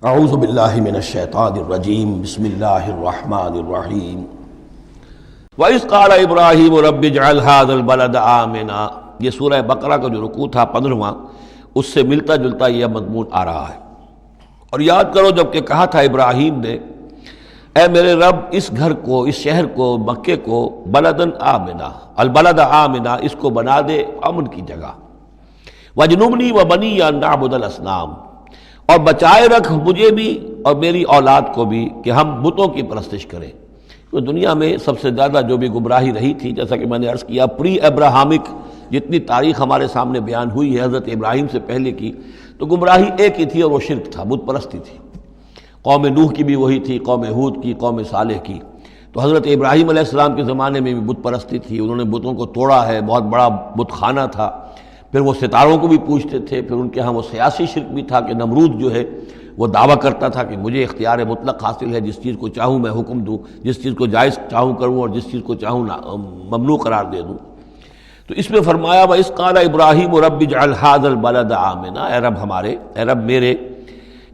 اعوذ باللہ من الشیطان الرجیم بسم اللہ الرحمن الرحیم وَإِذْ قَالَ إِبْرَاهِيمُ رَبِّ اجْعَلْ هَذَا الْبَلَدَ آمِنًا۔ یہ سورہ بقرہ کا جو رکوع تھا 15واں، اس سے ملتا جلتا یہ مضمون آ رہا ہے۔ اور یاد کرو جب کہ کہا تھا ابراہیم نے، اے میرے رب اس گھر کو، اس شہر کو، مکے کو بلدن آمنا، البلد آمنا، اس کو بنا دے امن کی جگہ، وَجْنُبْنِي وَبَنِيَّ أَن نَعْبُدَ الْأَصْنَامَ، اور بچائے رکھ مجھے بھی اور میری اولاد کو بھی کہ ہم بتوں کی پرستش کریں۔ تو دنیا میں سب سے زیادہ جو بھی گمراہی رہی تھی، جیسا کہ میں نے عرض کیا، پری ابراہمک جتنی تاریخ ہمارے سامنے بیان ہوئی ہے حضرت ابراہیم سے پہلے کی، تو گمراہی ایک ہی تھی اور وہ شرک تھا، بت پرستی تھی۔ قوم نوح کی بھی وہی تھی، قوم ہود کی، قوم صالح کی۔ تو حضرت ابراہیم علیہ السلام کے زمانے میں بھی بت پرستی تھی، انہوں نے بتوں کو توڑا ہے، بہت بڑا بت خانہ تھا۔ پھر وہ ستاروں کو بھی پوجتے تھے، پھر ان کے ہاں وہ سیاسی شرک بھی تھا کہ نمرود جو ہے وہ دعویٰ کرتا تھا کہ مجھے اختیار مطلق حاصل ہے، جس چیز کو چاہوں میں حکم دوں، جس چیز کو جائز چاہوں کروں اور جس چیز کو چاہوں ممنوع قرار دے دوں۔ تو اس میں فرمایا وَإِذْ قَالَ إِبْرَاهِيمُ رَبِّ اجْعَلْ هَذَا الْبَلَدَ آمِنًا، اے رب ہمارے، اے رب میرے،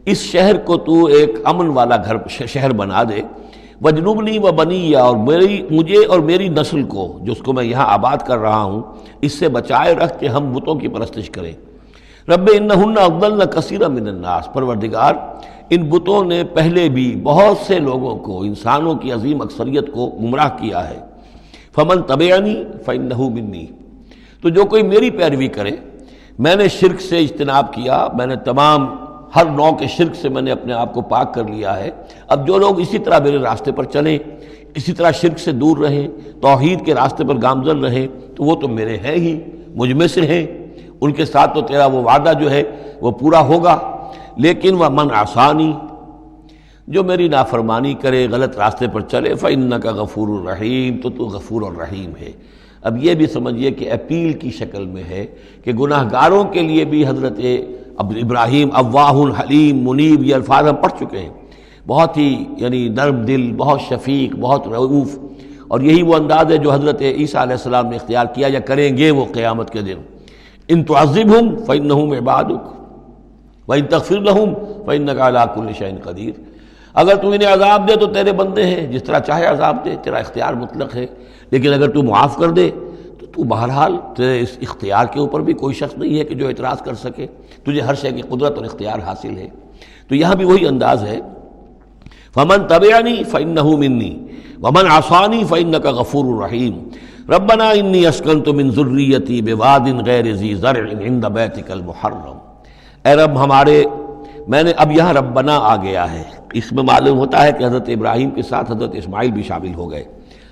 اس شہر کو تو ایک امن والا گھر شہر بنا دے، وَجْنُبْنِي وَبَنِيَّ، اور مجھے اور میری نسل کو، جس کو میں یہاں آباد کر رہا ہوں، اس سے بچائے رکھ کہ ہم بتوں کی پرستش کریں۔ رب انہن اضللن کثیرا من الناس، پروردگار ان بتوں نے پہلے بھی بہت سے لوگوں کو، انسانوں کی عظیم اکثریت کو گمراہ کیا ہے۔ فمن تبعنی فانہ منی، تو جو کوئی میری پیروی کرے، میں نے شرک سے اجتناب کیا، میں نے تمام ہر نوع کے شرک سے میں نے اپنے آپ کو پاک کر لیا ہے۔ اب جو لوگ اسی طرح میرے راستے پر چلیں، اسی طرح شرک سے دور رہیں، توحید کے راستے پر گامزن رہیں، تو وہ تو میرے ہیں ہی، مجھ میں سے ہیں، ان کے ساتھ تو تیرا وہ وعدہ جو ہے وہ پورا ہوگا۔ لیکن وَمَنْ عَصَانِی، جو میری نافرمانی کرے، غلط راستے پر چلے، فَإِنَّكَ غَفُورٌ رَحِيمٌ، تو غفور الرحیم ہے۔ اب یہ بھی سمجھیے کہ اپیل کی شکل میں ہے کہ گناہ گاروں کے لیے بھی حضرت ابراہیم اواہ حلیم منیب، یہ الفاظ ہم پڑھ چکے ہیں، بہت ہی یعنی نرم دل، بہت شفیق، بہت رؤوف، اور یہی وہ انداز ہے جو حضرت عیسیٰ علیہ السلام نے اختیار کیا یا کریں گے وہ قیامت کے دن۔ ان تعذبہم فانہم عبادک وان تغفر لہم فانک علی کل شیء قدیر، اگر تو انہیں عذاب دے تو تیرے بندے ہیں، جس طرح چاہے عذاب دے، تیرا اختیار مطلق ہے، لیکن اگر تو معاف کر دے تو بہرحال تیرے اس اختیار کے اوپر بھی کوئی شخص نہیں ہے کہ جو اعتراض کر سکے، تجھے ہر شے کی قدرت اور اختیار حاصل ہے۔ تو یہاں بھی وہی انداز ہے، فمن تبعنی فانہ منی ومن عصانی فانک غفور رحیم۔ ربنا انی اسکنت من ذریتی بواد غیر ذی زرع عند بیتک المحرم، اے رب ہمارے، میں نے اب یہاں ربنا آ گیا ہے، اس میں معلوم ہوتا ہے کہ حضرت ابراہیم کے ساتھ حضرت اسماعیل بھی شامل ہو گئے،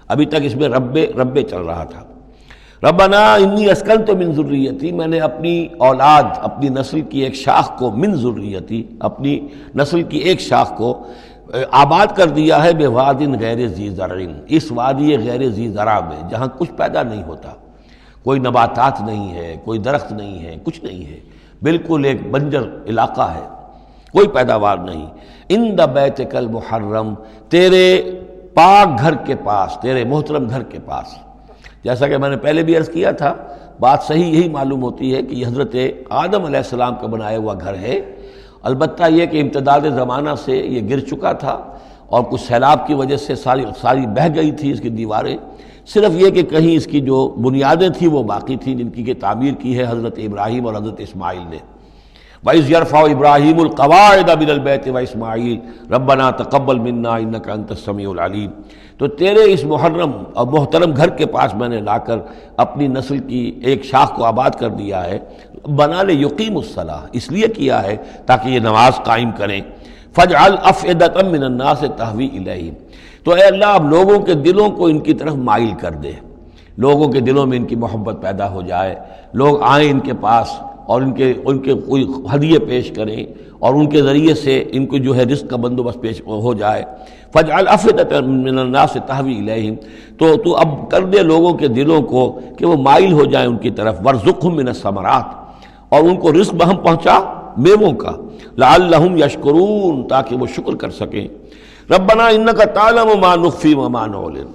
ابھی تک اس میں رب چل رہا تھا۔ ربنا انی اسکنت من ذریتی، میں نے اپنی اولاد، اپنی نسل کی ایک شاخ کو، من ذریتی، اپنی نسل کی ایک شاخ کو آباد کر دیا ہے، بواد غیر ذی زرع، اس وادی غیر ذی زرع میں، جہاں کچھ پیدا نہیں ہوتا، کوئی نباتات نہیں ہے، کوئی درخت نہیں ہے، کچھ نہیں ہے، بالکل ایک بنجر علاقہ ہے، کوئی پیداوار نہیں۔ عند بیتک المحرم، تیرے پاک گھر کے پاس، تیرے محترم گھر کے پاس۔ جیسا کہ میں نے پہلے بھی عرض کیا تھا، بات صحیح یہی معلوم ہوتی ہے کہ یہ حضرت آدم علیہ السلام کا بنایا ہوا گھر ہے، البتہ یہ کہ امتداد زمانہ سے یہ گر چکا تھا اور کچھ سیلاب کی وجہ سے ساری بہہ گئی تھی اس کی دیواریں، صرف یہ کہ کہیں اس کی جو بنیادیں تھیں وہ باقی تھیں، جن کی تعمیر کی ہے حضرت ابراہیم اور حضرت اسماعیل نے۔ وَإِذْ يَرْفَعُ إِبْرَاهِيمُ الْقَوَاعِدَ مِنَ الْبَيْتِ وَإِسْمَاعِيلُ رَبَّنَا تَقَبَّلْ مِنَّا إِنَّكَ أَنْتَ السَّمِيعُ الْعَلِيمُ، تو تیرے اس محرم اور محترم گھر کے پاس میں نے لا کر اپنی نسل کی ایک شاخ کو آباد کر دیا ہے، بنا لے یقیم الصلاۃ، اس لیے کیا ہے تاکہ یہ نماز قائم کریں۔ فَاجْعَلْ أَفْئِدَةً مِّنَ النَّاسِ تَهْوِي إِلَيْهِمْ، تو اے اللہ اب لوگوں کے دلوں کو ان کی طرف مائل کر دے، لوگوں کے دلوں میں ان کی محبت پیدا ہو جائے، لوگ آئیں ان کے پاس اور ان کے کوئی ہدیے پیش کریں اور ان کے ذریعے سے ان کو جو ہے رزق کا بندوبست پیش ہو جائے۔ فَاجْعَلْ أَفْئِدَةً مِّنَ النَّاسِ تَهْوِي إِلَيْهِمْ، تو اب کر دے لوگوں کے دلوں کو کہ وہ مائل ہو جائیں ان کی طرف۔ وَارْزُقْهُم مِّنَ الثَّمَرَاتِ، اور ان کو رزق ہم پہنچا میووں کا، لَعَلَّهُمْ يَشْكُرُونَ، تاکہ وہ شکر کر سکیں۔ ربنا انک تعلم ما نخفی وما نعلن،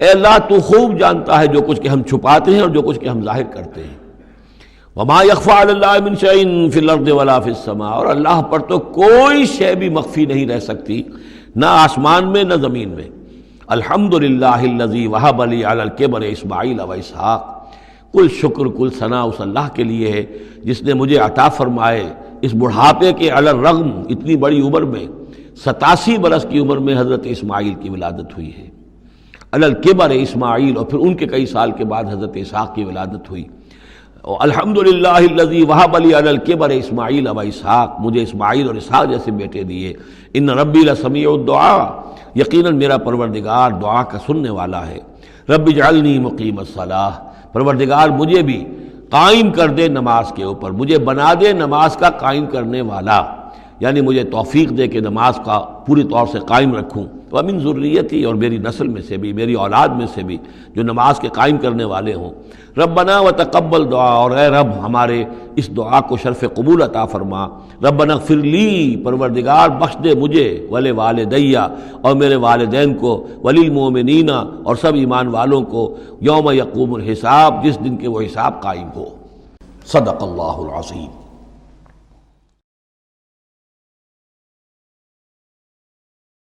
اے اللہ تو خوب جانتا ہے جو کچھ کہ ہم چھپاتے ہیں اور جو کچھ کہ ہم ظاہر کرتے ہیں۔ وما یخفی علی اللہ من شیء فی الارض ولا فی السماء، اور اللہ پر تو کوئی شے بھی مخفی نہیں رہ سکتی، نہ آسمان میں نہ زمین میں۔ الحمدللہ الذی وہب لی علی الکبر اسماعیل و اسحاق، کل شکر کل ثنا اس اللہ کے لیے ہے جس نے مجھے عطا فرمائے اس بڑھاپے کے علی الرغم، اتنی بڑی عمر میں 87 برس کی عمر میں حضرت اسماعیل کی ولادت ہوئی ہے۔ علی الکبر اسماعیل، اور پھر ان کے کئی سال کے بعد حضرت اسحاق کی ولادت ہوئی۔ الحمدللہ الذی وہب لی علی الکبر اسماعیل و اسحاق، مجھے اسماعیل اور اسحاق جیسے بیٹے دیے۔ ان ربی لسمیع الدعاء، یقیناً میرا پروردگار دعا کا سننے والا ہے۔ رب اجعلنی مقیم الصلاۃ، پروردگار مجھے بھی قائم کر دے نماز کے اوپر، مجھے بنا دے نماز کا قائم کرنے والا، یعنی مجھے توفیق دے کہ نماز کا پوری طور سے قائم رکھوں۔ ومن ذریتی، اور میری نسل میں سے بھی، میری اولاد میں سے بھی جو نماز کے قائم کرنے والے ہوں۔ ربنا وتقبل دعا، اور اے رب ہمارے اس دعا کو شرف قبول عطا فرما۔ ربنا اغفر لی، پروردگار بخش دے مجھے، ولوالدیّ، اور میرے والدین کو، وللمؤمنین، اور سب ایمان والوں کو، یوم یقوم الحساب، جس دن کے وہ حساب قائم ہو۔ صدق اللہ العظیم۔